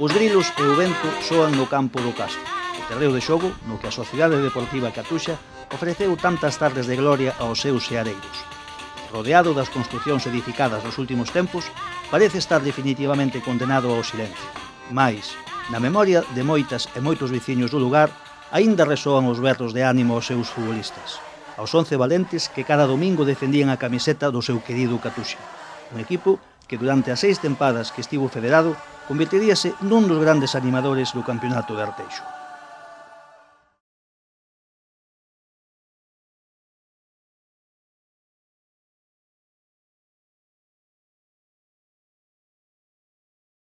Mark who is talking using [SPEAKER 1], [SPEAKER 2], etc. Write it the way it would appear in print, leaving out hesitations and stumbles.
[SPEAKER 1] Os grilos e o vento soan no campo do Castro, o terreo de xogo no que a Sociedade Deportiva Catuxa ofreceu tantas tardes de gloria aos seus seareiros. Rodeado das construcións edificadas nos últimos tempos, parece estar definitivamente condenado ao silencio. Mais, na memoria de moitas e moitos veciños do lugar, aínda resoan os berros de ánimo aos seus futbolistas, aos 11 valentes que cada domingo defendían a camiseta do seu querido Catuxa, un equipo que durante as 6 tempadas que estivo federado convertiríase nun dos grandes animadores do campeonato de Arteixo.